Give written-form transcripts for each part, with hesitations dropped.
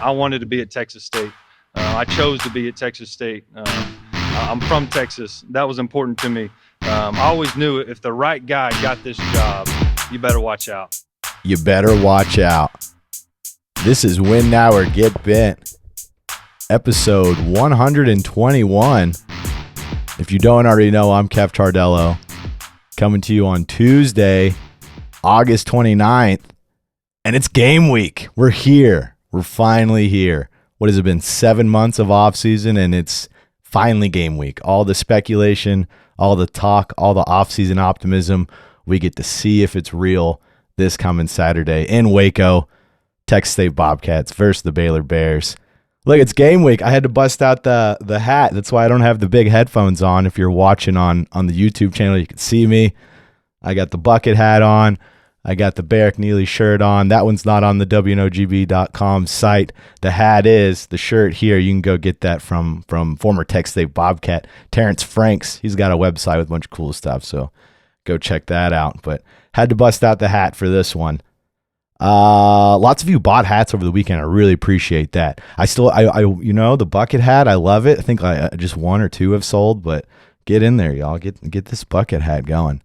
I wanted to be at Texas State. I chose to be at Texas State. I'm from Texas. That was important to me. I always knew if the right guy got this job, you better watch out. You better watch out. This is Win Now or Get Bent, episode 121. If you don't already know, I'm Kev Tardello, coming to you on Tuesday, August 29th, and it's game week. We're here. We're finally here. What has it been, 7 months of off season, and it's finally game week. All the speculation, all the talk, all the off-season optimism, we get to see if it's real this coming Saturday in Waco. Texas State Bobcats versus the Baylor Bears. Look, it's game week. I had to bust out the hat. That's why I don't have the big headphones on. If you're watching on the YouTube channel, you can see me. I got the bucket hat on. I got the Barrick Neely shirt on. That one's not on the WNOGB.com site. The hat is. The shirt here, you can go get that from former Texas State Bobcat Terrence Franks. He's got a website with a bunch of cool stuff, so go check that out. But had to bust out the hat for this one. Lots of you bought hats over the weekend. I really appreciate that. I the bucket hat, I love it. I think just one or two have sold, but get in there, y'all. Get this bucket hat going.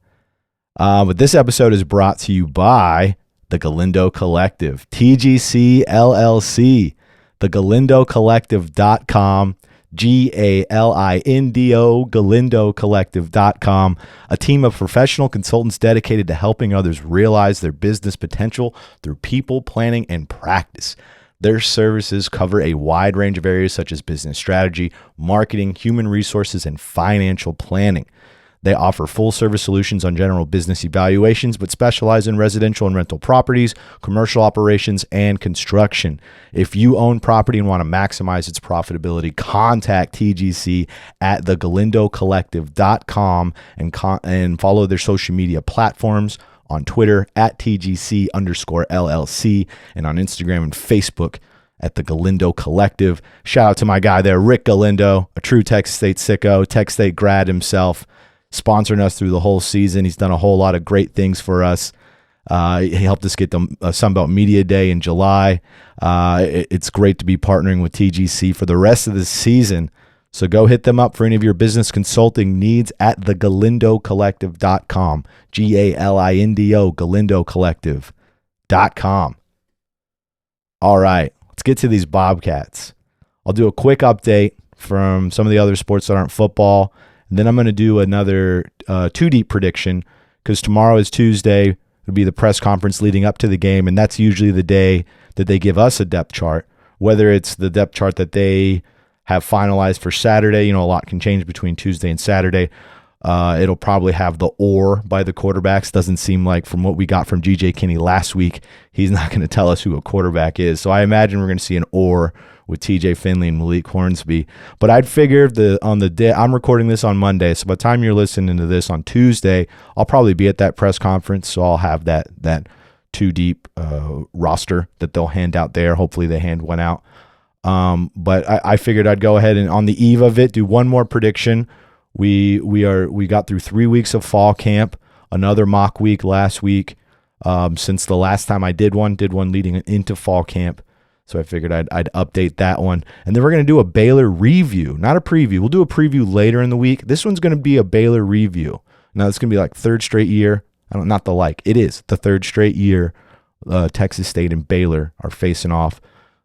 But this episode is brought to you by the Galindo Collective, TGC LLC, thegalindocollective.com, GALINDO, galindocollective.com, a team of professional consultants dedicated to helping others realize their business potential through people, planning, and practice. Their services cover a wide range of areas such as business strategy, marketing, human resources, and financial planning. They offer full-service solutions on general business evaluations, but specialize in residential and rental properties, commercial operations, and construction. If you own property and want to maximize its profitability, contact TGC at thegalindocollective.com and follow their social media platforms on Twitter at TGC_LLC and on Instagram and Facebook at the Galindo Collective. Shout out to my guy there, Rick Galindo, a true Texas State sicko, Texas State grad himself, sponsoring us through the whole season. He's done a whole lot of great things for us. He helped us get the Sunbelt Media Day in July. It's great to be partnering with TGC for the rest of the season. So go hit them up for any of your business consulting needs at thegalindocollective.com, GALINDO, galindocollective.com. All right, let's get to these Bobcats. I'll do a quick update from some of the other sports that aren't football. Then I'm going to do another two-deep prediction because tomorrow is Tuesday. It'll be the press conference leading up to the game, and that's usually the day that they give us a depth chart, whether it's the depth chart that they have finalized for Saturday. A lot can change between Tuesday and Saturday. It'll probably have the or by the quarterbacks. Doesn't seem like, from what we got from G.J. Kinney last week, he's not going to tell us who a quarterback is. So I imagine we're going to see an or with TJ Finley and Malik Hornsby. But I'd figure on the day, I'm recording this on Monday, so by the time you're listening to this on Tuesday, I'll probably be at that press conference, so I'll have that two-deep roster that they'll hand out there. Hopefully they hand one out. But I figured I'd go ahead and on the eve of it, do one more prediction. We got through 3 weeks of fall camp, another mock week last week. Since the last time I did one leading into fall camp. So I figured I'd update that one. And then we're going to do a Baylor review, not a preview. We'll do a preview later in the week. This one's going to be a Baylor review. Now, it's going to be like third straight year. It is the third straight year Texas State and Baylor are facing off.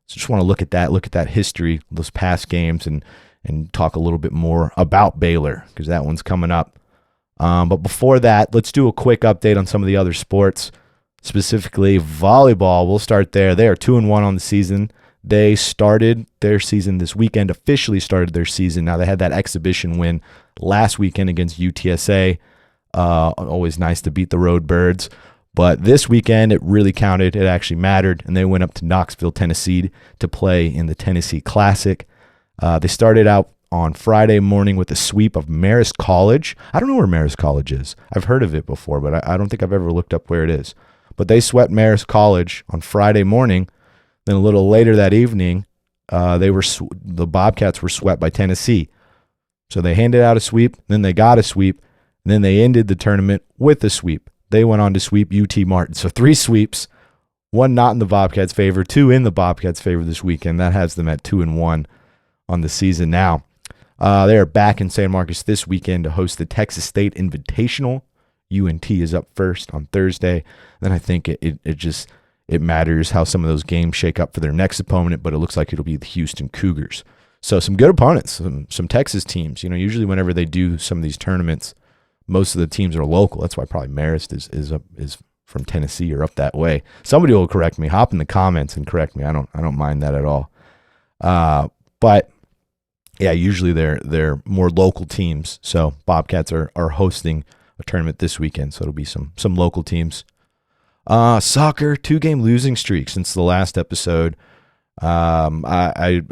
So just want to look at that history, those past games, and talk a little bit more about Baylor because that one's coming up. But before that, let's do a quick update on some of the other sports. Specifically, volleyball. We'll start there. They are 2-1 on the season. They started their season this weekend, officially started their season. Now, they had that exhibition win last weekend against UTSA. Always nice to beat the Road Birds. But this weekend, it really counted. It actually mattered. And they went up to Knoxville, Tennessee to play in the Tennessee Classic. They started out on Friday morning with a sweep of Marist College. I don't know where Marist College is. I've heard of it before, but I don't think I've ever looked up where it is. But they swept Marist College on Friday morning. Then a little later that evening, the Bobcats were swept by Tennessee. So they handed out a sweep, then they got a sweep, and then they ended the tournament with a sweep. They went on to sweep UT Martin. So 3 sweeps, One not in the Bobcats' favor, two in the Bobcats' favor this weekend. That has them at 2-1 on the season now. They are back in San Marcos this weekend to host the Texas State Invitational. UNT is up first on Thursday. Then I think it matters how some of those games shake up for their next opponent, but it looks like it'll be the Houston Cougars. So some good opponents, some Texas teams. Usually whenever they do some of these tournaments, most of the teams are local. That's why probably Marist is from Tennessee or up that way. Somebody will correct me. Hop in the comments and correct me. I don't mind that at all. But yeah, usually they're more local teams. So Bobcats are hosting a tournament this weekend, so it'll be some local teams. Soccer, 2-game losing streak since the last episode. I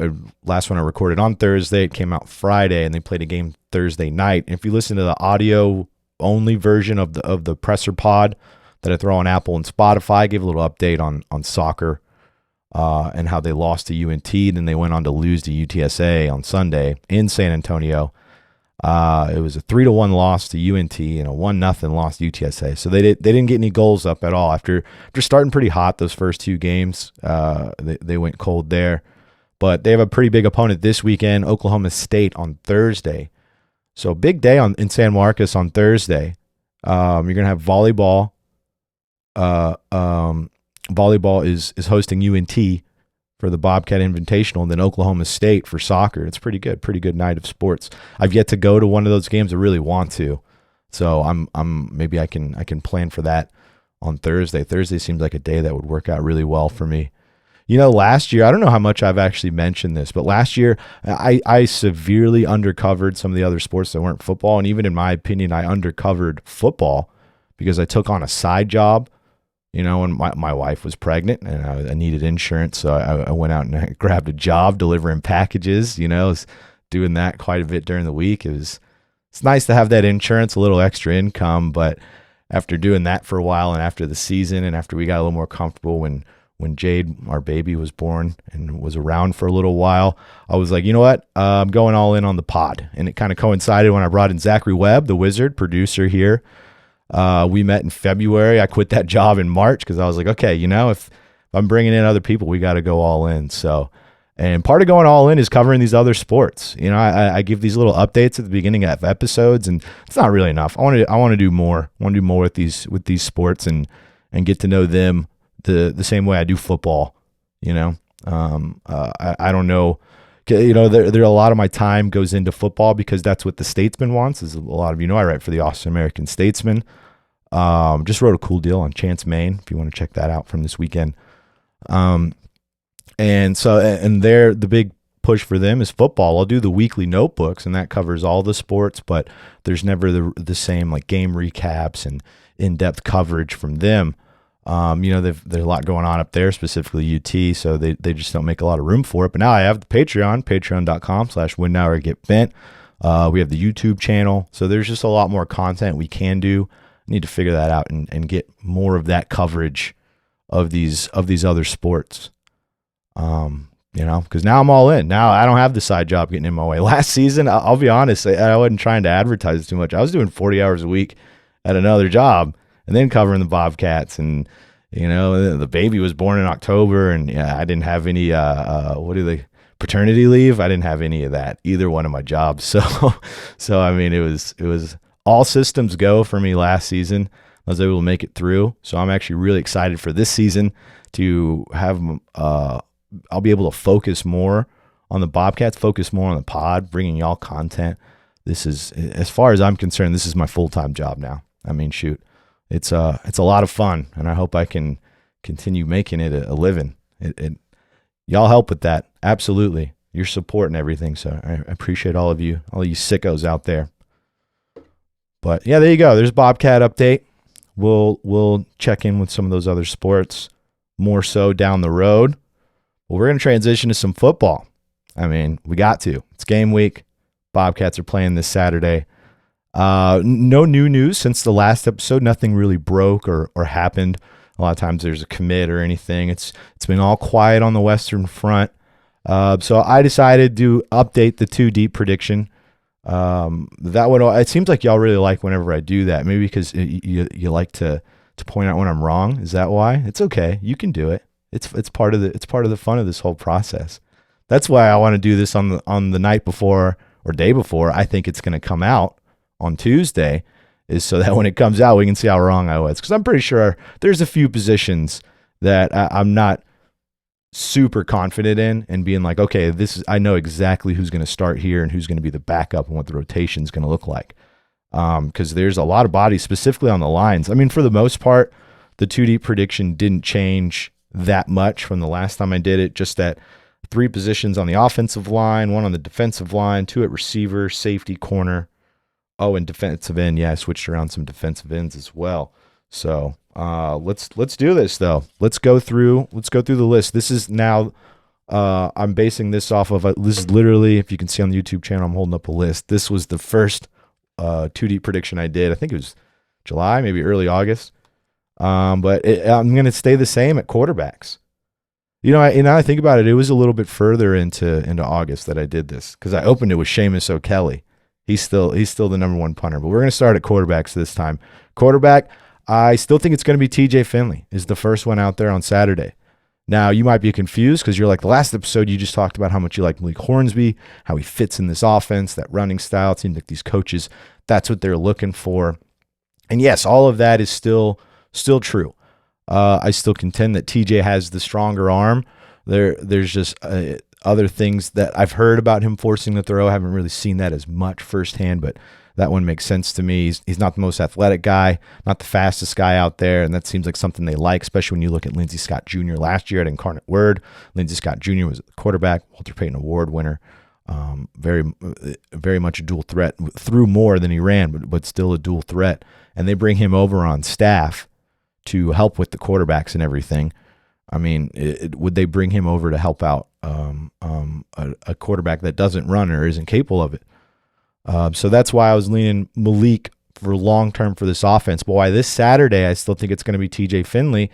last one I recorded on Thursday. It came out Friday, and they played a game Thursday night. And if you listen to the audio only version of the presser pod that I throw on Apple and Spotify, I gave a little update on soccer and how they lost to UNT. Then they went on to lose to UTSA on Sunday in San Antonio. It was a 3-1 loss to UNT and a 1-0 loss to UTSA. So they didn't get any goals up at all after starting pretty hot those first two games. They went cold there, but they have a pretty big opponent this weekend, Oklahoma State on Thursday. So big day in San Marcos on Thursday. You're gonna have volleyball. Volleyball is hosting UNT for the Bobcat Invitational, and then Oklahoma State for soccer. It's pretty good night of sports. I've yet to go to one of those games. I really want to, so maybe I can plan for that on Thursday. Thursday seems like a day that would work out really well for me. Last year, I don't know how much I've actually mentioned this, but last year I severely undercovered some of the other sports that weren't football, and even in my opinion, I undercovered football because I took on a side job. When my wife was pregnant and I needed insurance, so I went out and I grabbed a job delivering packages. I was doing that quite a bit during the week. It's nice to have that insurance, a little extra income. But after doing that for a while, and after the season, and after we got a little more comfortable when Jade, our baby, was born and was around for a little while, I was like, you know what? I'm going all in on the pod. And it kind of coincided when I brought in Zachary Webb, the Wizard producer here. We met in February. I quit that job in March because I was like, okay, if I'm bringing in other people, we got to go all in. So, and part of going all in is covering these other sports. I give these little updates at the beginning of episodes, and it's not really enough. I want to do more. I want to do more with these sports and get to know them the same way I do football. I don't know. There a lot of my time goes into football because that's what the Statesman wants. As a lot of I write for the Austin American Statesman. Just wrote a cool deal on Chance, Maine, if you want to check that out from this weekend. And the big push for them is football. I'll do the weekly notebooks, and that covers all the sports, but there's never the same like game recaps and in-depth coverage from them. There's a lot going on up there, specifically UT, so they just don't make a lot of room for it. But now I have the patreon.com/win-now-or-get-bent. We have the YouTube channel, so there's just a lot more content we can do. I need to figure that out and get more of that coverage of these other sports. Because now I'm all in. Now I don't have the side job getting in my way. Last season, I'll be honest, I wasn't trying to advertise too much. I was doing 40 hours a week at another job, and then covering the Bobcats, and the baby was born in October, and I didn't have any paternity leave. I didn't have any of that, either one of my jobs. So I mean, it was all systems go for me last season. I was able to make it through, so I'm actually really excited for this season to have. I'll be able to focus more on the Bobcats, focus more on the pod, bringing y'all content. This is, as far as I'm concerned, this is my full-time job now. I mean, shoot. It's a lot of fun, and I hope I can continue making it a living. Y'all help with that, absolutely. Your support and everything. So I appreciate all you sickos out there. But yeah, there you go. There's Bobcat update. We'll check in with some of those other sports more so down the road. Well, we're going to transition to some football. I mean, we got to. It's game week. Bobcats are playing this Saturday. No new news since the last episode. Nothing really broke or happened. A lot of times there's a commit or anything. It's been all quiet on the Western Front. So I decided to update the 2 deep prediction. It seems like y'all really like whenever I do that. Maybe because you like to to point out when I'm wrong. Is that why? It's okay. You can do it. It's part of the fun of this whole process. That's why I want to do this on the night before or day before I think it's going to come out on Tuesday, is so that when it comes out we can see how wrong I was. Because I'm pretty sure there's a few positions that I'm not super confident in, and being like, okay, I know exactly who's going to start here and who's going to be the backup and what the rotation is going to look like. Because there's a lot of bodies, specifically on the lines. I mean, for the most part, the 2D prediction didn't change that much from the last time I did it. Just that 3 positions on the offensive line, 1 on the defensive line, 2 at receiver, safety, corner. Oh, and defensive end. Yeah, I switched around some defensive ends as well. So let's do this though. Let's go through the list. This is now I'm basing this off of this is literally, if you can see on the YouTube channel, I'm holding up a list. This was the first 2D prediction I did. I think it was July, maybe early August. But I'm going to stay the same at quarterbacks. I think about it, it was a little bit further into August that I did this, because I opened it with Seamus O'Kelly. He's still the number 1 punter. But we're going to start at quarterbacks this time. Quarterback, I still think it's going to be TJ Finley is the first one out there on Saturday. Now, you might be confused because you're like, the last episode you just talked about how much you like Malik Hornsby, how he fits in this offense, that running style. It seems like these coaches, that's what they're looking for. And yes, all of that is still true. I still contend that TJ has the stronger arm. There's just other things that I've heard about him forcing the throw. I haven't really seen that as much firsthand, but that one makes sense to me. He's not the most athletic guy, not the fastest guy out there, and that seems like something they like, especially when you look at Lindsey Scott Jr. last year at Incarnate Word. Lindsey Scott Jr. was the quarterback, Walter Payton Award winner, very much a dual threat, threw more than he ran, but still a dual threat. And they bring him over on staff to help with the quarterbacks and everything. I mean, would they bring him over to help out a quarterback that doesn't run or isn't capable of it? So that's why I was leaning Malik for long term for this offense. But why this Saturday I still think it's going to be TJ Finley.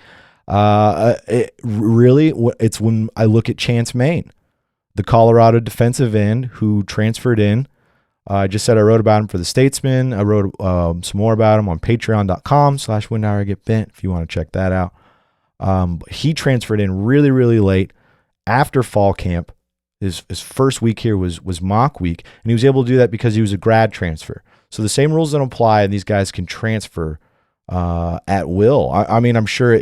It's when I look at Chance Main, the Colorado defensive end who transferred in. I just said I wrote about him for the Statesman. I wrote some more about him on patreon.com/whenDoWI if you want to check that out. He transferred in really, really late after fall camp. His first week here was mock week, and he was able to do that because he was a grad transfer. So the same rules don't apply, and these guys can transfer at will. I mean, I'm sure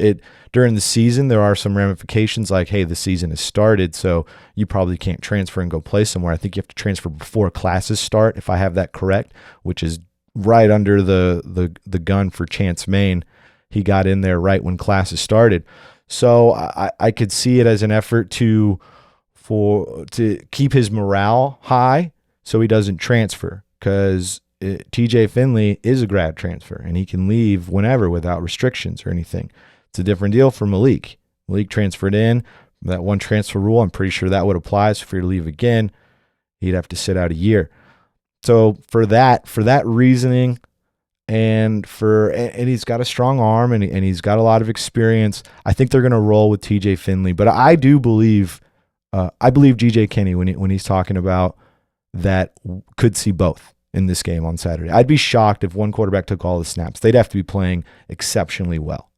during the season there are some ramifications, like, hey, the season has started, so you probably can't transfer and go play somewhere. I think you have to transfer before classes start, if I have that correct, which is right under the gun for Chance Main. He got in there right when classes started. So I could see it as an effort to keep his morale high so he doesn't transfer, because TJ Finley is a grad transfer and he can leave whenever without restrictions or anything. It's a different deal for Malik. Malik transferred in. That one transfer rule, I'm pretty sure that would apply. So if he were to leave again, he'd have to sit out a year. So for that reasoning, and he's got a strong arm and he's got a lot of experience, I think they're going to roll with TJ Finley. But I do believe GJ Kenny when he's talking about that could see both in this game on Saturday. I'd be shocked if one quarterback took all the snaps. They'd have to be playing exceptionally well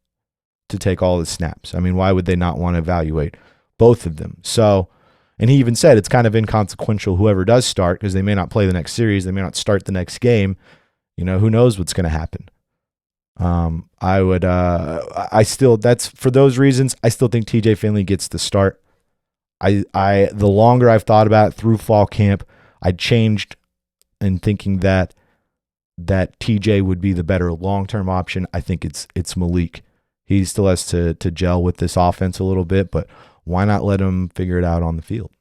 to take all the snaps. I mean, why would they not want to evaluate both of them? So, and he even said it's kind of inconsequential whoever does start, because they may not play the next series, they may not start the next game. Who knows what's going to happen. That's for those reasons, I still think TJ Finley gets the start. The longer I've thought about it through fall camp, I changed in thinking that TJ would be the better long-term option. I think it's Malik. He still has to gel with this offense a little bit, but why not let him figure it out on the field?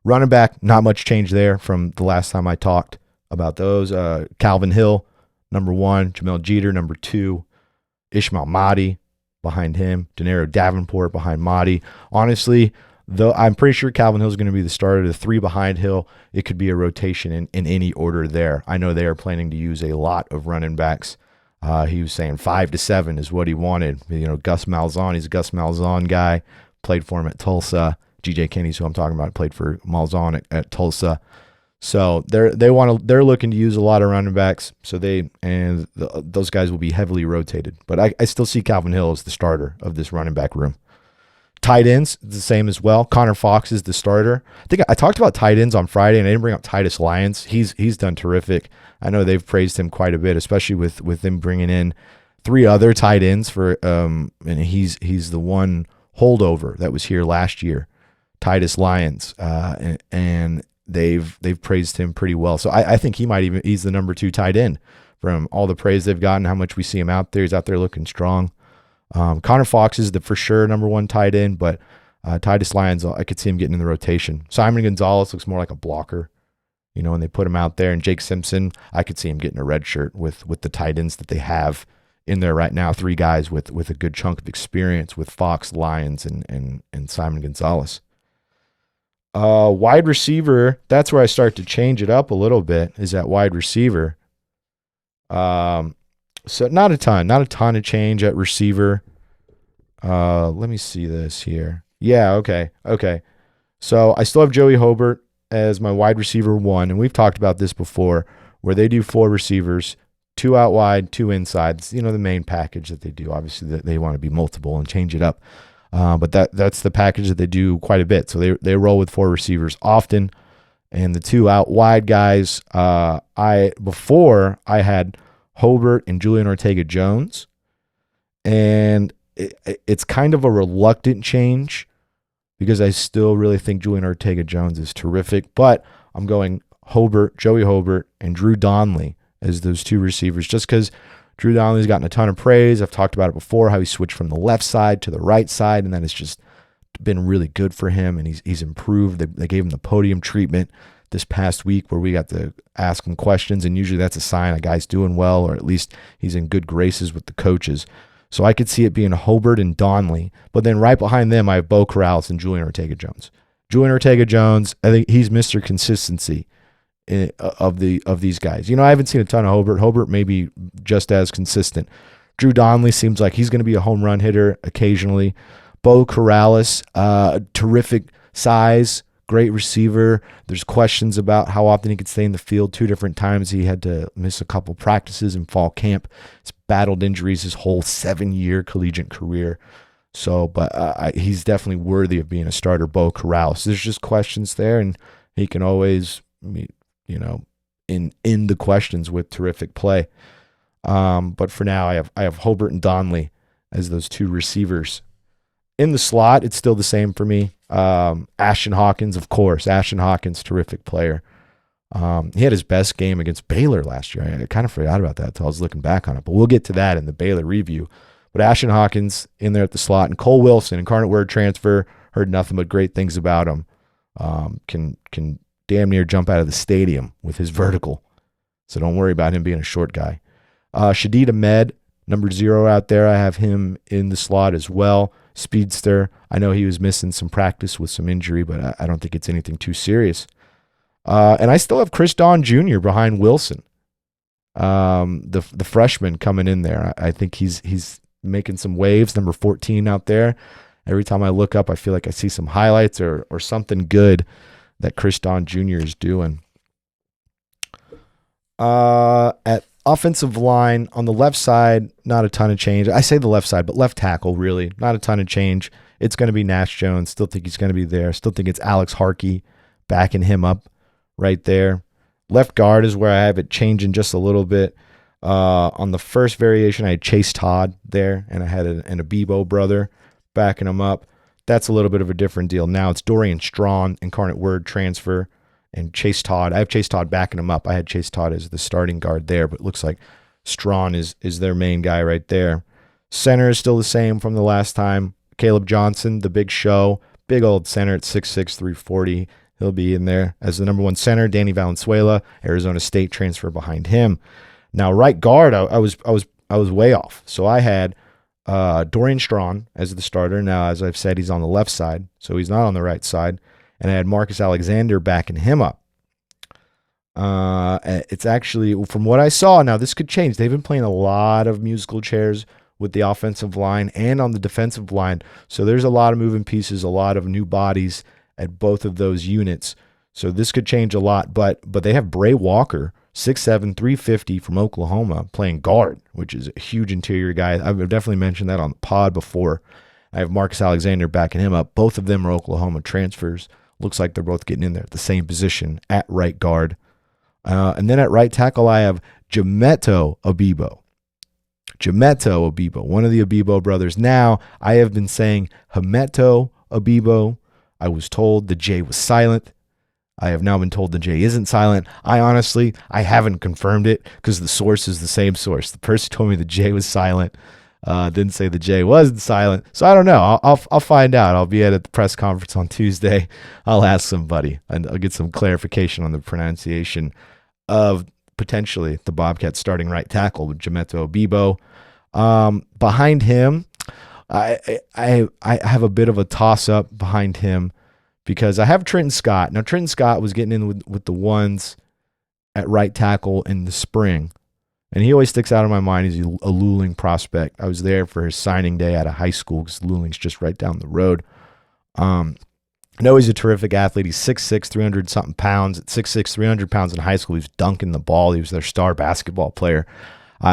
Running back, not much change there from the last time I talked about those. Calvin Hill, number 1. Jamel Jeter, number 2. Ishmael Mahdi behind him. Denaro Davenport behind Mahdi. Honestly, though, I'm pretty sure Calvin Hill is going to be the starter. The 3 behind Hill, it could be a rotation in any order there. I know they are planning to use a lot of running backs. He was saying 5 to 7 is what he wanted. Gus Malzahn, he's a Gus Malzahn guy. Played for him at Tulsa. GJ Kenny's who I'm talking about, played for Malzahn at Tulsa. So they're looking to use a lot of running backs. So those guys will be heavily rotated. But I still see Calvin Hill as the starter of this running back room. Tight ends, the same as well. Connor Fox is the starter. I think I talked about tight ends on Friday, and I didn't bring up Titus Lyons. He's done terrific. I know they've praised him quite a bit, especially with them bringing in 3 other tight ends for and he's the one holdover that was here last year, Titus Lyons, and they've praised him pretty well. So I think he's the number 2 tight end from all the praise they've gotten, how much we see him out there. He's out there looking strong. Connor Fox is the for sure number 1 tight end, but Titus Lyons, I could see him getting in the rotation. Simon Gonzalez looks more like a blocker, when they put him out there. And Jake Simpson, I could see him getting a red shirt with the tight ends that they have in there right now. 3 guys with a good chunk of experience with Fox, Lyons, and Simon Gonzalez. Wide receiver, that's where I start to change it up a little bit, is at wide receiver. So not a ton of change at receiver. Let me see this here. Yeah, okay. So I still have Joey Hobart as my wide receiver 1, and we've talked about this before, where they do 4 receivers, 2 out wide, 2 inside. It's, the main package that they do. Obviously, they want to be multiple and change it up. But that's the package that they do quite a bit. So they roll with 4 receivers often, and the 2 out wide guys. Before I had Hobart and Julian Ortega-Jones, and it's kind of a reluctant change because I still really think Julian Ortega-Jones is terrific, but I'm going Hobart, Joey Hobart, and Drew Donley as those 2 receivers, just because Drew Donley's gotten a ton of praise. I've talked about it before, how he switched from the left side to the right side, and that has just been really good for him, and he's improved. They gave him the podium treatment this past week where we got to ask him questions, and usually that's a sign a guy's doing well, or at least he's in good graces with the coaches. So I could see it being Hobart and Donley, but then right behind them I have Bo Corrales and Julian Ortega-Jones. Julian Ortega-Jones, I think he's Mr. Consistency of these guys. I haven't seen a ton of Hobart. Hobart may be just as consistent. Drew Donley seems like he's going to be a home run hitter occasionally. Bo Corrales, terrific size, great receiver. There's questions about how often he could stay in the field. 2 different times he had to miss a couple practices in fall camp. He's battled injuries his whole 7-year collegiate career. So, but he's definitely worthy of being a starter, Bo Corrales. There's just questions there, and he can always, in the questions with terrific play. But for now, I have Hobart and Donley as those 2 receivers. In the slot, it's still the same for me. Ashton Hawkins, of course. Ashton Hawkins, terrific player. He had his best game against Baylor last year. I kind of forgot about that until I was looking back on it, but we'll get to that in the Baylor review. But Ashton Hawkins in there at the slot, and Cole Wilson, Incarnate Word transfer, heard nothing but great things about him. Can damn near jump out of the stadium with his vertical. So don't worry about him being a short guy. Shadid Ahmed, number 0 out there. I have him in the slot as well. Speedster. I know he was missing some practice with some injury, but I don't think it's anything too serious. And I still have Chris Don Jr. behind Wilson, the freshman coming in there. I think he's making some waves, number 14 out there. Every time I look up, I feel like I see some highlights or something good that Chris Don Jr. is doing. At offensive line, on the left side, not a ton of change. I say the left side, but left tackle, really, not a ton of change. It's going to be Nash Jones. Still think he's going to be there. Still think it's Alex Harkey backing him up right there. Left guard is where I have it changing just a little bit. On the first variation, I had Chase Todd there, and I had an Abebo brother backing him up. That's a little bit of a different deal. Now it's Dorian Strawn, Incarnate Word transfer, and Chase Todd. I have Chase Todd backing him up. I had Chase Todd as the starting guard there, but it looks like Strawn is their main guy right there. Center is still the same from the last time. Caleb Johnson, the big show, big old center at 6'6", 340. He'll be in there as the number 1 center. Danny Valenzuela, Arizona State transfer behind him. Now right guard, I was way off. So I had Dorian Strawn as the starter. Now, as I've said, he's on the left side, so he's not on the right side. And I had Marcus Alexander backing him up. It's actually, from what I saw, now this could change. They've been playing a lot of musical chairs with the offensive line and on the defensive line. So there's a lot of moving pieces, a lot of new bodies at both of those units. So this could change a lot, but they have Bray Walker, 6'7", 350 from Oklahoma, playing guard, which is a huge interior guy. I've definitely mentioned that on the pod before. I have Marcus Alexander backing him up. Both of them are Oklahoma transfers. Looks like they're both getting in there at the same position at right guard. And then at right tackle, I have Jameto Abibo. Jameto Abibo, one of the Abibo brothers. Now, I have been saying Hameto Abibo. I was told the J was silent. I have now been told the J isn't silent. I haven't confirmed it because the source is the same source. The person told me the J was silent. Didn't say the J wasn't silent. So I don't know. I'll find out. I'll be at the press conference on Tuesday. I'll ask somebody and I'll get some clarification on the pronunciation of potentially the Bobcats starting right tackle with Jameto Abibo. Behind him, I have a bit of a toss up behind him because I have Trenton Scott. Now Trenton Scott was getting in with the ones at right tackle in the spring. And he always sticks out in my mind. He's a Luling prospect. I was there for his signing day at a high school because Luling's just right down the road. I know he's a terrific athlete. He's 6'6", 300-something pounds. At 6'6", 300 pounds in high school, he was dunking the ball. He was their star basketball player.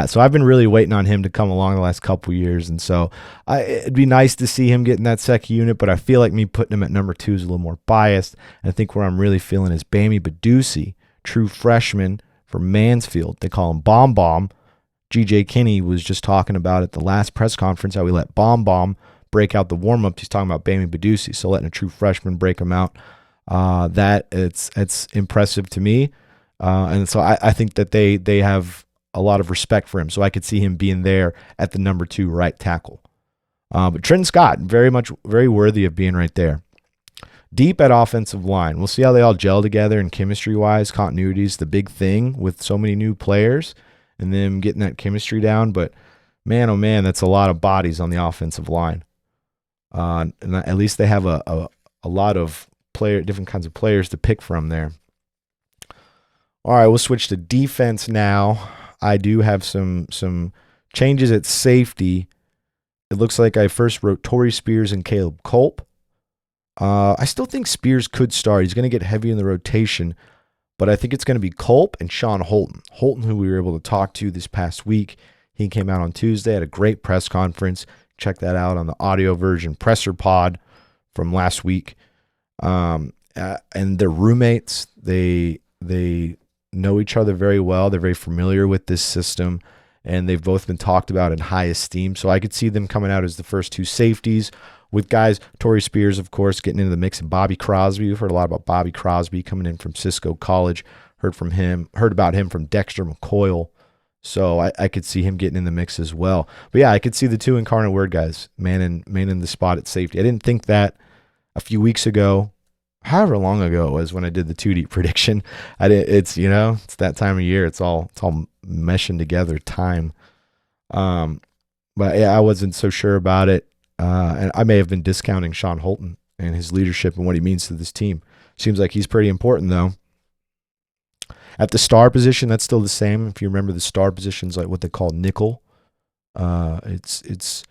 So I've been really waiting on him to come along the last couple years. And so it'd be nice to see him get in that second unit, but I feel like me putting him at number 2 is a little more biased. And I think where I'm really feeling is Bamy Badusi, true freshman from Mansfield. They call him Bomb Bomb. G.J. Kinney was just talking about at the last press conference how we let Bomb Bomb break out the warm-ups. He's talking about Bamy Badusi, so letting a true freshman break him out. That it's impressive to me. And so I think that they have a lot of respect for him. So I could see him being there at the number 2 right tackle. But Trenton Scott, very worthy of being right there. Deep at offensive line. We'll see how they all gel together and chemistry-wise. Continuity is the big thing with so many new players and them getting that chemistry down. But, man, oh, man, that's a lot of bodies on the offensive line. And at least they have a lot of different kinds of players to pick from there. All right, we'll switch to defense now. I do have some changes at safety. It looks like I first wrote Torrey Spears and Caleb Culp. I still think Spears could start. He's going to get heavy in the rotation, but I think it's going to be Culp and Sean Holton. Holton, who we were able to talk to this past week, he came out on Tuesday at a great press conference. Check that out on the audio version presser pod from last week. And they're roommates. They know each other very well. They're very familiar with this system, and they've both been talked about in high esteem. So I could see them coming out as the first 2 safeties. With guys, Torrey Spears, of course, getting into the mix, and Bobby Crosby. We've heard a lot about Bobby Crosby coming in from Cisco College. Heard about him from Dexter McCoyle. So I could see him getting in the mix as well. But yeah, I could see the 2 Incarnate Word guys manning the spot at safety. I didn't think that a few weeks ago, however long ago it was when I did the 2 deep prediction. It's that time of year. It's all meshing together time. But yeah, I wasn't so sure about it. And I may have been discounting Sean Holton and his leadership and what he means to this team. Seems like he's pretty important, though. At the star position, that's still the same. If you remember, the star position's like what they call nickel. It's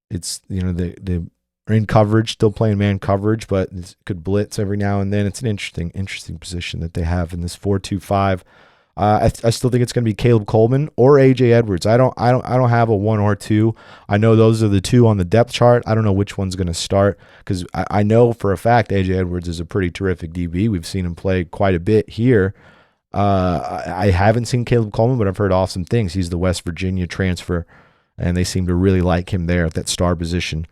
they are in coverage, still playing man coverage, but it could blitz every now and then. It's an interesting position that they have in this 4-2-5. I still think it's going to be Caleb Coleman or AJ Edwards. I don't have a 1 or 2. I know those are the 2 on the depth chart. I don't know which one's going to start because I know for a fact AJ Edwards is a pretty terrific DB. We've seen him play quite a bit here. I haven't seen Caleb Coleman, but I've heard awesome things. He's the West Virginia transfer, and they seem to really like him there at that star position.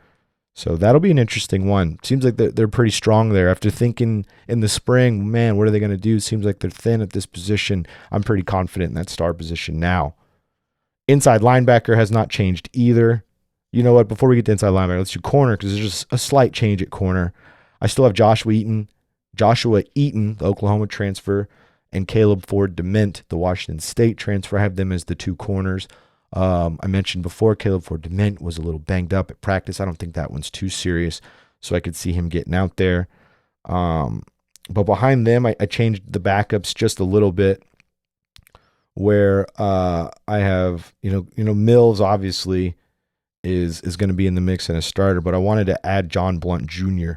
So that'll be an interesting one. Seems like they're pretty strong there. After thinking in the spring, man, what are they going to do? Seems like they're thin at this position. I'm pretty confident in that star position now. Inside linebacker has not changed either. You know what? Before we get to inside linebacker, let's do corner because there's just a slight change at corner. I still have Joshua Eaton, the Oklahoma transfer, and Caleb Ford Dement, the Washington State transfer. I have them as the 2 corners. I mentioned before Caleb Ford Dement was a little banged up at practice. I don't think that one's too serious, so I could see him getting out there. But behind them, I changed the backups just a little bit where I have, Mills obviously is going to be in the mix and a starter, but I wanted to add John Blunt Jr.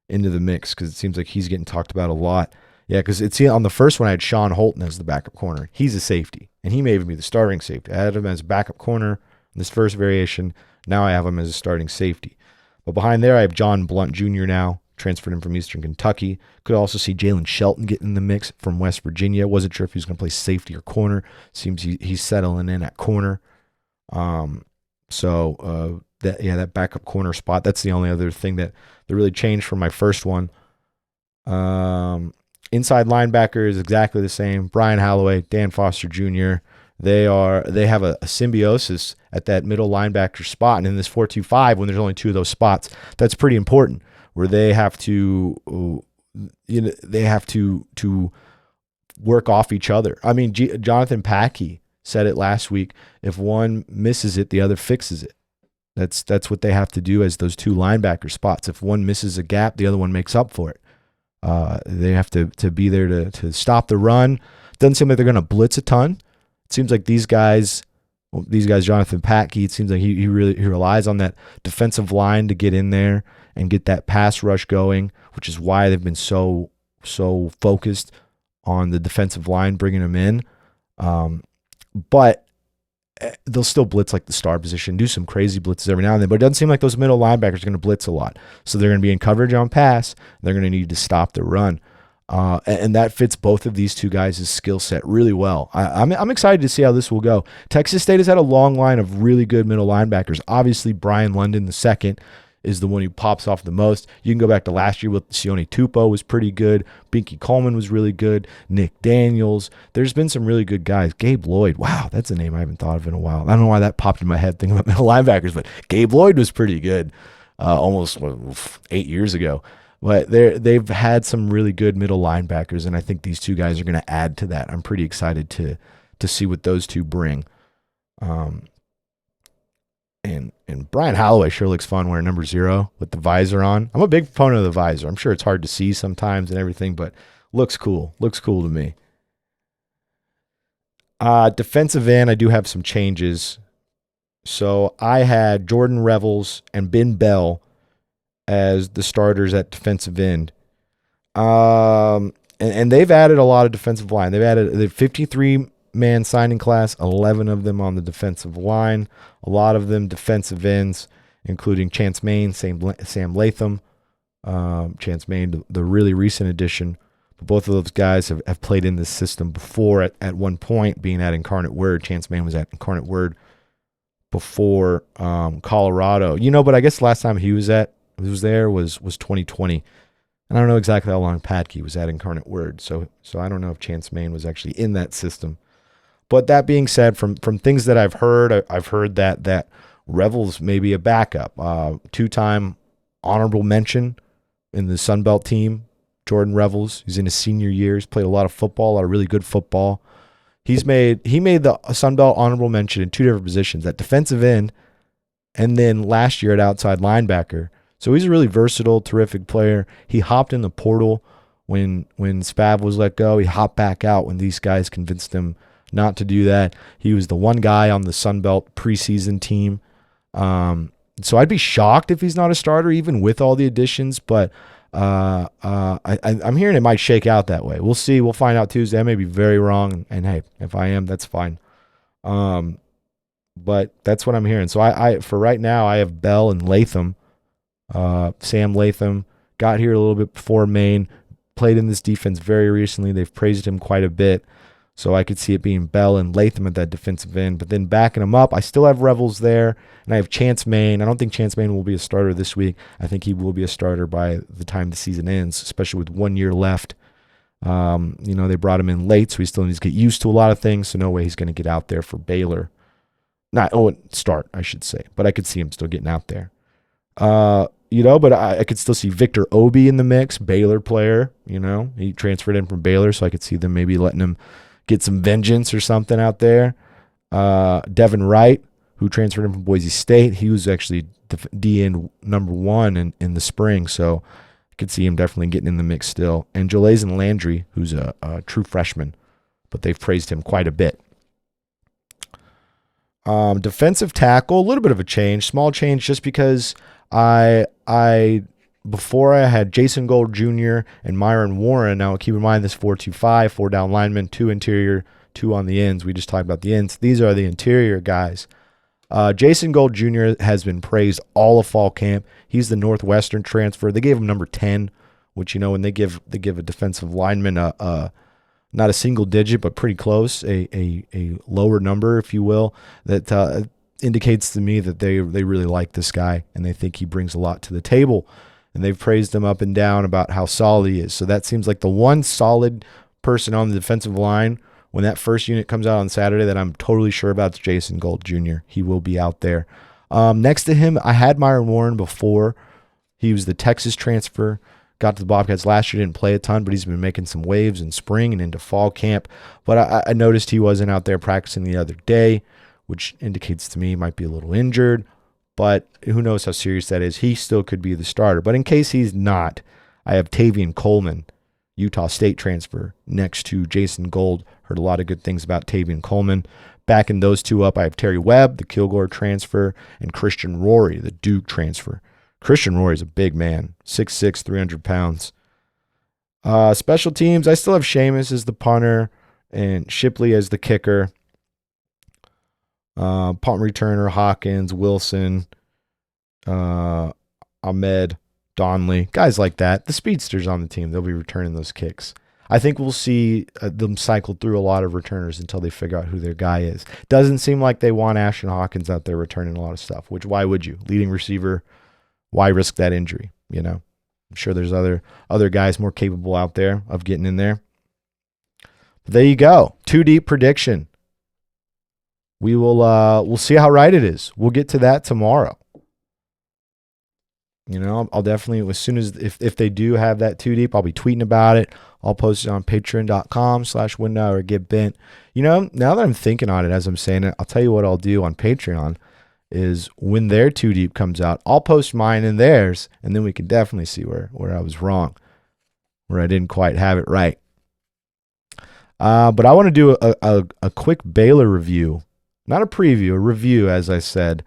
into the mix because it seems like he's getting talked about a lot. Yeah, because it's on the first one I had Sean Holton as the backup corner. He's a safety, and he may even be the starting safety. I had him as backup corner in this first variation. Now I have him as a starting safety. But behind there, I have John Blunt Jr. now, transferred him from Eastern Kentucky. Could also see Jalen Shelton getting in the mix from West Virginia. Wasn't sure if he was going to play safety or corner. Seems he's settling in at corner. That backup corner spot. That's the only other thing that really changed from my first one. Inside linebacker is exactly the same. Brian Holloway, Dan Foster Jr. They have a symbiosis at that middle linebacker spot, and in this 4-2-5, when there's only two of those spots, that's pretty important. Where they have to, to work off each other. I mean, Jonathan Packey said it last week. If one misses it, the other fixes it. That's what they have to do as those two linebacker spots. If one misses a gap, the other one makes up for it. They have to be there to stop the run. Doesn't seem like they're going to blitz a ton. It seems like these guys, Jonathan Packey, it seems like he relies on that defensive line to get in there and get that pass rush going, which is why they've been so focused on the defensive line, bringing them in. But they'll still blitz like the star position, do some crazy blitzes every now and then, but it doesn't seem like those middle linebackers are going to blitz a lot. So they're going to be in coverage on pass. They're going to need to stop the run. And that fits both of these two guys' skill set really well. I'm excited to see how this will go. Texas State has had a long line of really good middle linebackers. Obviously, Brian London, the second, is the one who pops off the most. You can go back to last year with Sione Tupou was pretty good. Binky Coleman was really good. Nick Daniels. There's been some really good guys. Gabe Lloyd. Wow, that's a name I haven't thought of in a while. I don't know why that popped in my head thinking about middle linebackers, but Gabe Lloyd was pretty good almost 8 years ago. But they've had some really good middle linebackers, and I think these two guys are going to add to that. I'm pretty excited to see what those two bring. And Brian Holloway sure looks fun wearing number 0 with the visor on. I'm a big proponent of the visor. I'm sure it's hard to see sometimes and everything, but looks cool. Looks cool to me. Defensive end, I do have some changes. So I had Jordan Revels and Ben Bell as the starters at defensive end. And they've added a lot of defensive line. They've added the 53-man signing class, 11 of them on the defensive line, a lot of them defensive ends, including Chance Main, Sam Latham. Chance Main, the really recent addition. But both of those guys have played in this system before at one point, being at Incarnate Word. Chance Main was at Incarnate Word before Colorado. But I guess the last time he was there was 2020. And I don't know exactly how long Patkey was at Incarnate Word, so I don't know if Chance Main was actually in that system. But that being said, from things that I've heard that Revels may be a backup. 2-time honorable mention in the Sun Belt team, Jordan Revels. He's in his senior year. He's played a lot of football, a lot of really good football. He made the Sun Belt honorable mention in 2 different positions, at defensive end and then last year at outside linebacker. So he's a really versatile, terrific player. He hopped in the portal when Spav was let go. He hopped back out when these guys convinced him not to do that. He was the one guy on the Sun Belt preseason team. So I'd be shocked if he's not a starter, even with all the additions. But I'm hearing it might shake out that way. We'll see. We'll find out Tuesday. I may be very wrong. And hey, if I am, that's fine. But that's what I'm hearing. So I for right now, I have Bell and Latham. Sam Latham got here a little bit before Maine, played in this defense very recently. They've praised him quite a bit. So I could see it being Bell and Latham at that defensive end. But then backing him up, I still have Revels there, and I have Chance Main. I don't think Chance Main will be a starter this week. I think he will be a starter by the time the season ends, especially with 1 year left. They brought him in late, so he still needs to get used to a lot of things, so no way he's going to get out there for Baylor. Start, I should say. But I could see him still getting out there. But I could still see Victor Obi in the mix, Baylor player. He transferred in from Baylor, so I could see them maybe letting him get some vengeance or something out there. Devin Wright, who transferred in from Boise State, he was actually DN number 1 in the spring, so I could see him definitely getting in the mix still. And Jalazen Landry, who's a true freshman, but they've praised him quite a bit. Defensive tackle, a little bit of a change, small change, just because I before I had Jason Gold Jr. and Myron Warren. Now, keep in mind this 4-2-5, 4 down linemen, 2 interior, 2 on the ends. We just talked about the ends. These are the interior guys. Jason Gold Jr. has been praised all of fall camp. He's the Northwestern transfer. They gave him number 10, which, when they give a defensive lineman not a single digit, but pretty close, a lower number, if you will, that indicates to me that they really like this guy and they think he brings a lot to the table. And they've praised him up and down about how solid he is. So that seems like the one solid person on the defensive line when that first unit comes out on Saturday that I'm totally sure about is Jason Gold Jr. He will be out there. Next to him, I had Myron Warren before. He was the Texas transfer. Got to the Bobcats last year, didn't play a ton, but he's been making some waves in spring and into fall camp. But I noticed he wasn't out there practicing the other day, which indicates to me he might be a little injured. But who knows how serious that is. He still could be the starter. But in case he's not, I have Tavian Coleman, Utah State transfer, next to Jason Gold. Heard a lot of good things about Tavian Coleman. Backing those two up, I have Terry Webb, the Kilgore transfer, and Christian Rory, the Duke transfer. Christian Rory is a big man, 6'6", 300 pounds. Special teams, I still have Seamus as the punter and Shipley as the kicker. Punt returner, Hawkins, Wilson, Ahmed, Donley, guys like that. The speedsters on the team, they'll be returning those kicks. I think we'll see them cycle through a lot of returners until they figure out who their guy is. Doesn't seem like they want Ashton Hawkins out there returning a lot of stuff, which why would you? Leading receiver, why risk that injury? I'm sure there's other guys more capable out there of getting in there. But there you go. 2 deep prediction. We will we'll see how right it is. We'll get to that tomorrow. I'll definitely, as soon as if they do have that 2 deep, I'll be tweeting about it. I'll post it on patreon.com/windnow or get bent. Now that I'm thinking on it as I'm saying it, I'll tell you what I'll do on Patreon is when their 2 deep comes out, I'll post mine and theirs, and then we can definitely see where I was wrong, where I didn't quite have it right. But I want to do a quick Baylor review. Not a preview, a review, as I said.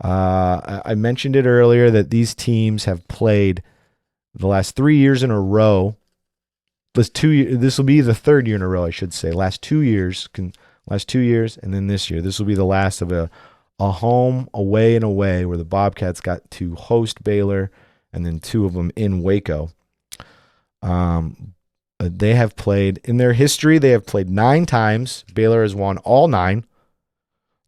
I mentioned it earlier that these teams have played the last 3 years in a row. This will be the 3rd year in a row, I should say. Last 2 years, and then this year. This will be the last of a home, away, and away, where the Bobcats got to host Baylor, and then 2 of them in Waco. They have played, in their history, they have played 9 times. Baylor has won all 9.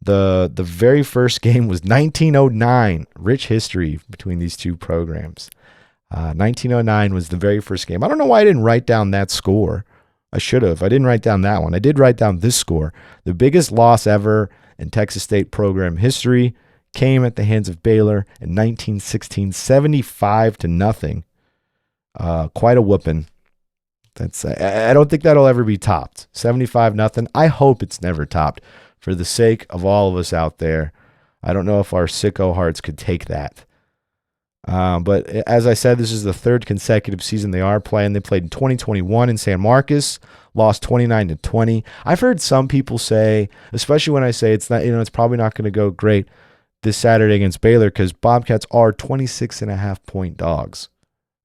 The very first game was 1909. Rich history between these 2 programs. 1909 was the very first game. I don't know why I didn't write down that score. I should have. I didn't write down that one. I did write down this score. The biggest loss ever in Texas State program history came at the hands of Baylor in 1916, 75-0. Quite a whooping. I don't think that'll ever be topped. 75-0. I hope it's never topped. For the sake of all of us out there, I don't know if our sicko hearts could take that. But as I said, this is the 3rd consecutive season they are playing. They played in 2021 in San Marcos, lost 29-20. I've heard some people say, especially when I say it's not, it's probably not going to go great this Saturday against Baylor because Bobcats are 26.5-point dogs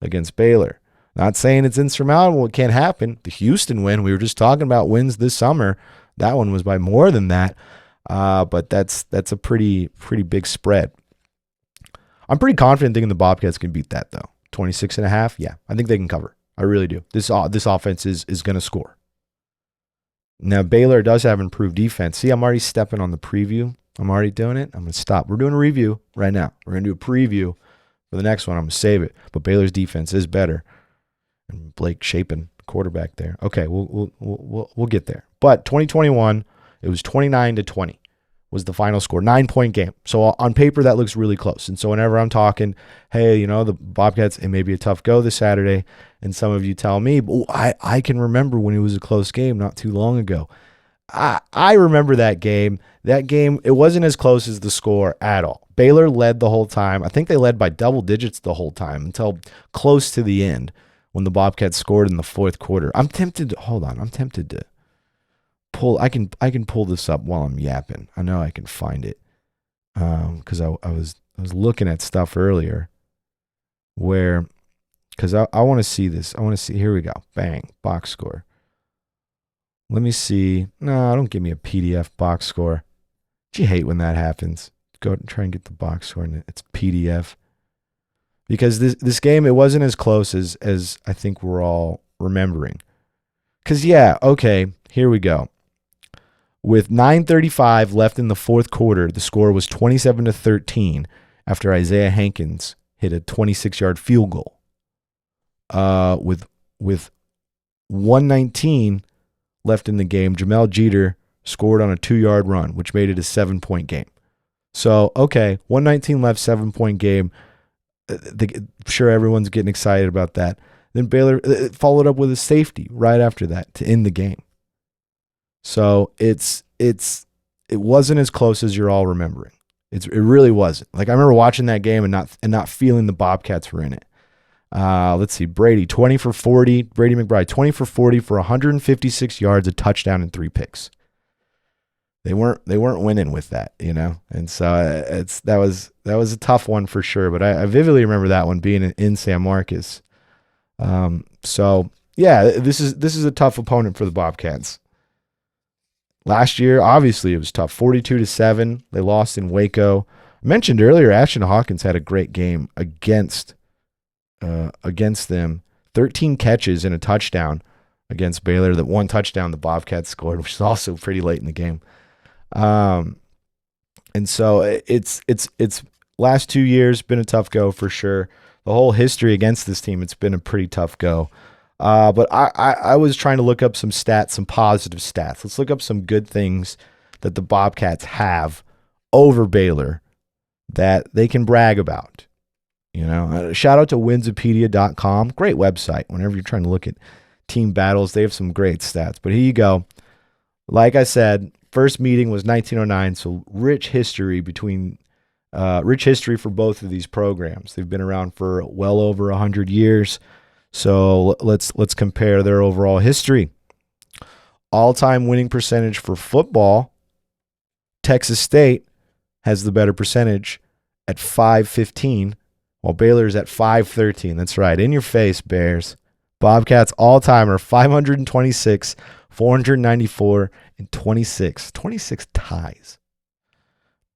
against Baylor. Not saying it's insurmountable, it can't happen. The Houston win, we were just talking about wins this summer. That one was by more than that, but that's a pretty big spread. I'm pretty confident thinking the Bobcats can beat that, though. 26.5, yeah, I think they can cover. I really do. This offense is going to score. Now, Baylor does have improved defense. See, I'm already stepping on the preview. I'm already doing it. I'm going to stop. We're doing a review right now. We're going to do a preview for the next one. I'm going to save it. But Baylor's defense is better. And Blake Shapen, quarterback there. Okay, we'll get there. But 2021, it was 29-20 was the final score, 9-point game. So on paper, that looks really close. And so whenever I'm talking, hey, the Bobcats, it may be a tough go this Saturday, and some of you tell me, I can remember when it was a close game not too long ago. I remember that game. That game, it wasn't as close as the score at all. Baylor led the whole time. I think they led by double digits the whole time until close to the end when the Bobcats scored in the 4th quarter. I'm tempted to pull. I can pull this up while I'm yapping. I know I can find it because I was looking at stuff earlier where, because I want to see this. I want to see. Here we go. Bang. Box score. Let me see. No, don't give me a PDF box score. Do you hate when that happens? Go and try and get the box score and it's PDF. Because this game, it wasn't as close as I think we're all remembering. Because, yeah, okay, here we go. With 9:35 left in the fourth quarter, the score was 27-13 after Isaiah Hankins hit a 26-yard field goal. With 1:19 left in the game, Jamel Jeter scored on a 2-yard run, which made it a 7-point game. So, okay, 1:19 left, 7-point game. I'm sure everyone's getting excited about that. Then Baylor followed up with a safety right after that to end the game. So it wasn't as close as you're all remembering. It really wasn't. Like, I remember watching that game and not feeling the Bobcats were in it. Let's see, Brady 20 for 40. Brady McBride 20 for 40 for 156 yards, a touchdown, and 3 picks. They weren't winning with that, you know, and so that was a tough one for sure. But I vividly remember that one being in San Marcos. So yeah, this is a tough opponent for the Bobcats. Last year, obviously, it was tough. 42-7. They lost in Waco. I mentioned earlier, Ashton Hawkins had a great game against them. 13 catches and a touchdown against Baylor. That one touchdown the Bobcats scored, which is also pretty late in the game. And so it's last 2 years been a tough go for sure. The whole history against this team, it's been a pretty tough go. But I was trying to look up some stats, some positive stats. Let's look up some good things that the Bobcats have over Baylor that they can brag about. You know, shout out to Winsipedia.com. Great website. Whenever you're trying to look at team battles, they have some great stats. But here you go. Like I said, first meeting was 1909, so rich history for both of these programs. They've been around for well over 100 years. So let's compare their overall history. All-time winning percentage for football, Texas State has the better percentage at .515, while Baylor's at .513. That's right. In your face, Bears. Bobcats all-timer, 526, 494, and 26. 26 ties.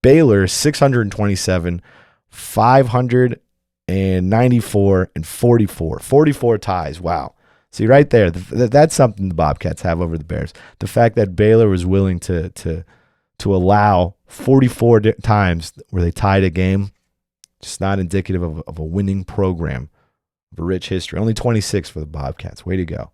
Baylor, 627, 594, and 44. 44 ties. Wow. See, right there, that's something the Bobcats have over the Bears. The fact that Baylor was willing to allow 44 times where they tied a game, just not indicative of a winning program, of a rich history. Only 26 for the Bobcats. Way to go.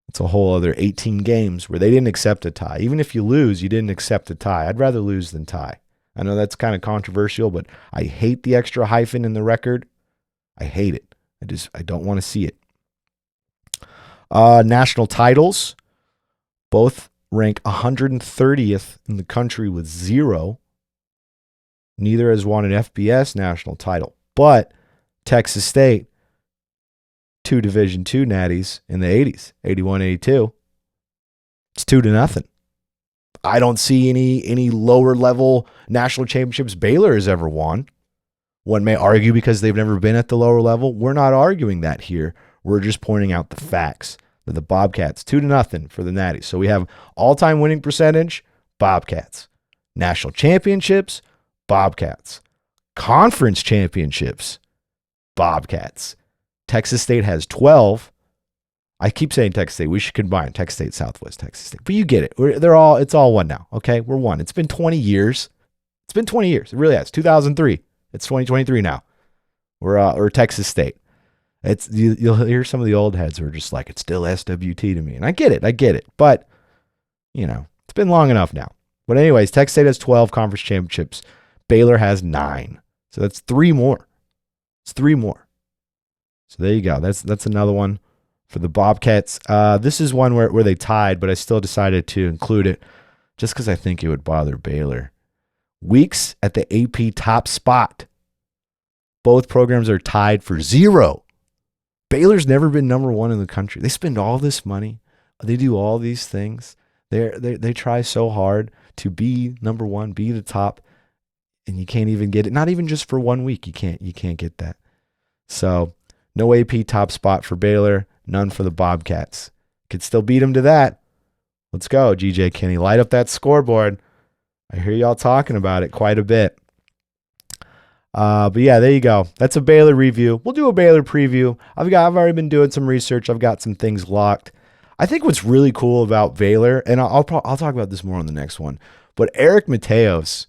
It's a whole other 18 games where they didn't accept a tie. Even if you lose, you didn't accept a tie. I'd rather lose than tie. I know that's kind of controversial, but I hate the extra hyphen in the record. I hate it. I don't want to see it. National titles, both rank 130th in the country with 0. Neither has won an FBS national title, but Texas State, 2 Division II natties in the 80s, 81-82. It's 2-0. I don't see any lower level national championships Baylor has ever won. One may argue because they've never been at the lower level. We're not arguing that here. We're just pointing out the facts that the Bobcats, 2-0 for the natties. So we have all-time winning percentage, Bobcats. National championships, Bobcats. Conference championships, Bobcats. Texas State has 12. I keep saying Texas State. We should combine Texas State, Southwest Texas State. But you get it. It's all one now. Okay, we're one. It's been 20 years. It's been 20 years. It really has. 2003. It's 2023 now. We're Texas State. You'll hear some of the old heads who are just like, it's still SWT to me. And I get it. But, you know, it's been long enough now. But anyways, Texas State has 12 conference championships. Baylor has 9. So that's 3 more. It's 3 more. So there you go. That's another one for the Bobcats. This is one where they tied, but I still decided to include it just because I think it would bother Baylor. Weeks at the AP top spot. Both programs are tied for 0. Baylor's never been number 1 in the country. They spend all this money. They do all these things. They try so hard to be number 1, be the top, and you can't even get it. Not even just for 1 week. You can't get that. So no AP top spot for Baylor, none for the Bobcats. Could still beat them to that. Let's go, GJ Kinney. Light up that scoreboard. I hear y'all talking about it quite a bit. But yeah, there you go. That's a Baylor review. We'll do a Baylor preview. I've already been doing some research. I've got some things locked. I think what's really cool about Baylor, and I'll talk about this more on the next one, but Eric Mateos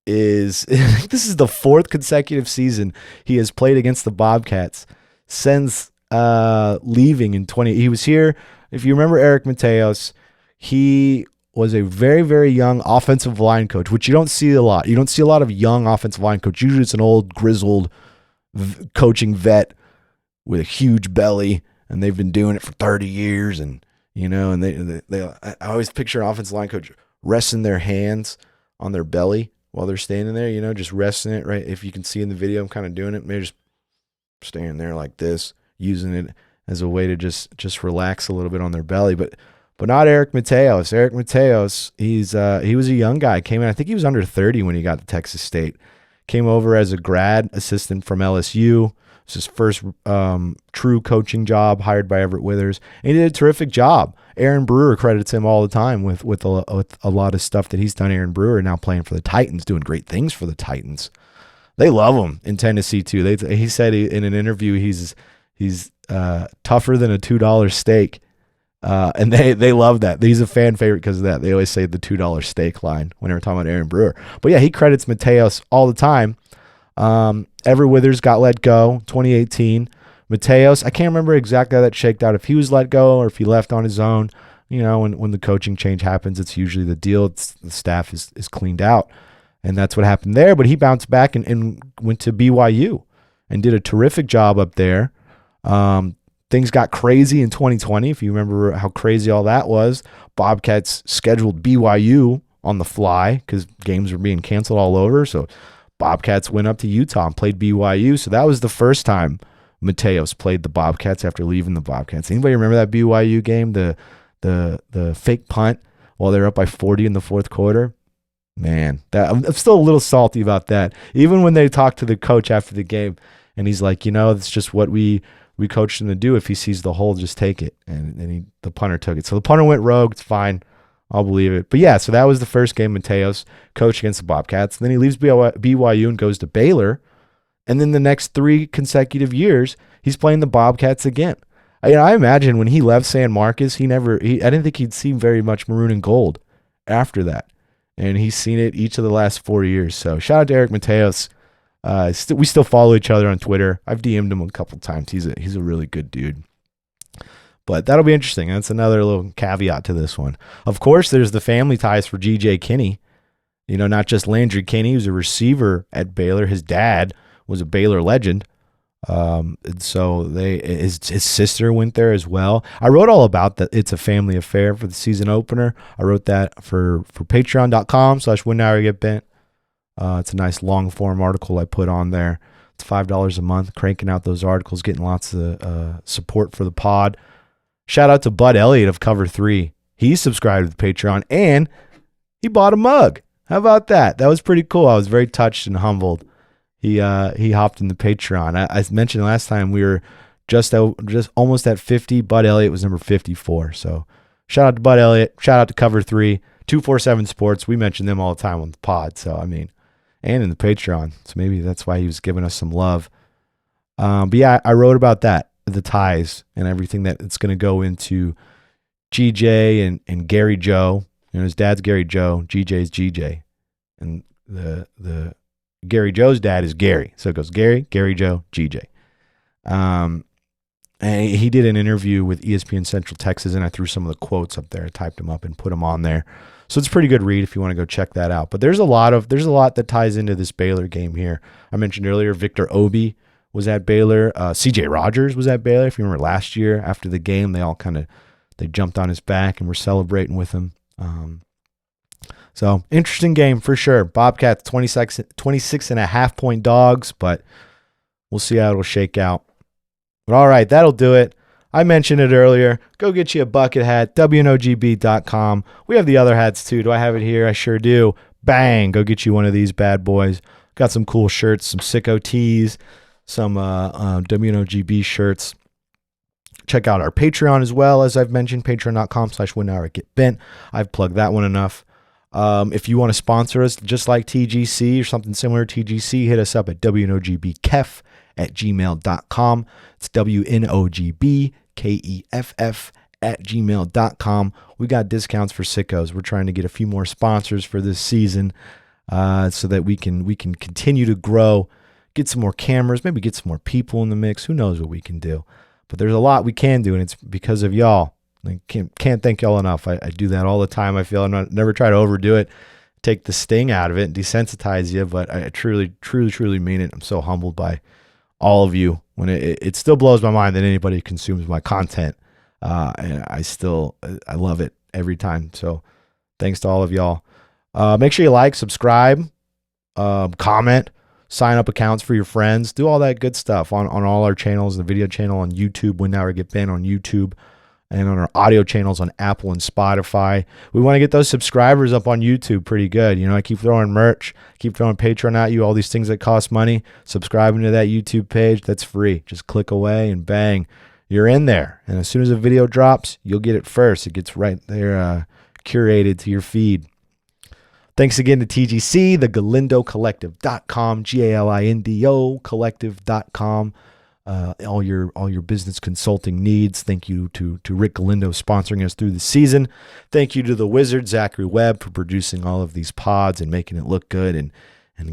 is this is the 4th consecutive season he has played against the Bobcats since leaving in 20. He was here. If you remember Eric Mateos, he was a very, very young offensive line coach, which you don't see a lot. You don't see a lot of young offensive line coach. Usually it's an old grizzled coaching vet with a huge belly, and they've been doing it for 30 years. And, you know, and I always picture an offensive line coach resting their hands on their belly while they're standing there, you know, just resting it, right? If you can see in the video, I'm kind of doing it. Maybe just standing there like this, using it as a way to just relax a little bit on their belly. But not Eric Mateos. Eric Mateos, he was a young guy. Came in, I think he was under 30 when he got to Texas State. Came over as a grad assistant from LSU. It was his first true coaching job, hired by Everett Withers. And he did a terrific job. Aaron Brewer credits him all the time with a lot of stuff that he's done. Aaron Brewer now playing for the Titans, doing great things for the Titans. They love him in Tennessee too. He said in an interview he's tougher than a $2 steak. And they love that. He's a fan favorite because of that. They always say the $2 steak line whenever talking about Aaron Brewer. But yeah, he credits Mateos all the time. Everett Withers got let go 2018. Mateos, I can't remember exactly how that shaked out. If he was let go or if he left on his own. You know, when the coaching change happens, it's usually the deal. The staff is cleaned out. And that's what happened there. But he bounced back and went to BYU and did a terrific job up there. Things got crazy in 2020, if you remember how crazy all that was. Bobcats scheduled BYU on the fly because games were being canceled all over. So Bobcats went up to Utah and played BYU. So that was the first time Mateos played the Bobcats after leaving the Bobcats. Anybody remember that BYU game, the fake punt while they're up by 40 in the fourth quarter? Man, I'm still a little salty about that. Even when they talked to the coach after the game, and he's like, you know, it's just what we coached him to do. If he sees the hole, just take it. And the punter took it. So the punter went rogue. It's fine. I'll believe it. But yeah, so that was the first game Mateos coached against the Bobcats. Then he leaves BYU and goes to Baylor. And then the next 3 consecutive years, he's playing the Bobcats again. I imagine when he left San Marcos, I didn't think he'd seen very much maroon and gold after that. And he's seen it each of the last 4 years. So shout out to Eric Mateos. We still follow each other on Twitter. I've DM'd him a couple times. He's a really good dude. But that'll be interesting. That's another little caveat to this one. Of course, there's the family ties for GJ Kinney. You know, not just Landry Kinney, who's a receiver at Baylor. His dad was a Baylor legend. And so his sister went there as well. I wrote all about that. It's a family affair for the season opener. I wrote that for patreon.com/whenhourgetbent. It's a nice long form article I put on there. It's $5 a month, cranking out those articles, getting lots of support for the pod. Shout out to Bud Elliott of Cover 3. He subscribed to the Patreon and he bought a mug. How about that? That was pretty cool. I was very touched and humbled. He hopped in the Patreon. I mentioned last time we were just almost at 50. Bud Elliott was number 54. So shout out to Bud Elliott. Shout out to Cover 3. 247 Sports. We mention them all the time on the pod. So, I mean, and in the Patreon. So maybe that's why he was giving us some love. But yeah, I wrote about that, the ties and everything that it's going to go into GJ and Gary Joe. You know, his dad's Gary Joe, GJ's GJ. And the Gary Joe's dad is Gary. So it goes Gary Joe, GJ. And he did an interview with ESPN Central Texas, and I threw some of the quotes up there. I typed them up and put them on there. So it's a pretty good read if you want to go check that out. But there's a lot that ties into this Baylor game here. I mentioned earlier Victor Obi was at Baylor. CJ Rogers was at Baylor. If you remember last year after the game, they jumped on his back and were celebrating with him. So interesting game for sure. Bobcats 26.5 point dogs, but we'll see how it'll shake out. But all right, that'll do it. I mentioned it earlier. Go get you a bucket hat, WNOGB.com. We have the other hats too. Do I have it here? I sure do. Bang. Go get you one of these bad boys. Got some cool shirts, some sicko tees, some WNOGB shirts. Check out our Patreon as well, as I've mentioned, patreon.com/whenhourgetbent. I've plugged that one enough. If you want to sponsor us, just like TGC or something similar to TGC, hit us up at wnogbkeff@gmail.com. It's WNOGBKEFF@gmail.com. We got discounts for sickos. We're trying to get a few more sponsors for this season, so that we can continue to grow, get some more cameras, maybe get some more people in the mix. Who knows what we can do? But there's a lot we can do, and it's because of y'all. I can't thank y'all enough. I do that all the time. I feel never try to overdo it, take the sting out of it, and desensitize you. But I truly mean it. I'm so humbled by all of you. When it still blows my mind that anybody consumes my content, and I love it every time. So thanks to all of y'all. Make sure you like, subscribe, comment, sign up accounts for your friends, do all that good stuff on all our channels, the video channel on YouTube, When Now or Get Bent on YouTube, and on our audio channels on Apple and Spotify. We want to get those subscribers up on YouTube pretty good. I keep throwing merch, keep throwing Patreon at you, all these things that cost money. Subscribing to that YouTube page, that's free. Just click away and bang, you're in there. And as soon as a video drops, you'll get it first. It gets right there, curated to your feed. Thanks again to TGC, the GalindoCollective.com, GALINDO Collective.com. All your business consulting needs. Thank you to Rick Galindo sponsoring us through the season. Thank you to the wizard, Zachary Webb, for producing all of these pods and making it look good and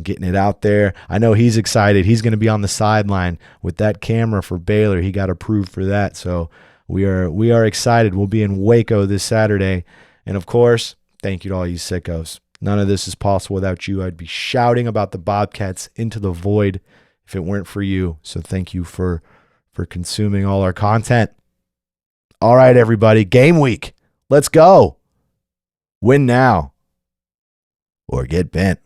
getting it out there. I know he's excited. He's going to be on the sideline with that camera for Baylor. He got approved for that. So we are excited. We'll be in Waco this Saturday. And of course, thank you to all you sickos. None of this is possible without you. I'd be shouting about the Bobcats into the void if it weren't for you. So thank you for consuming all our content. All right, everybody. Game week. Let's go. Win now or get bent.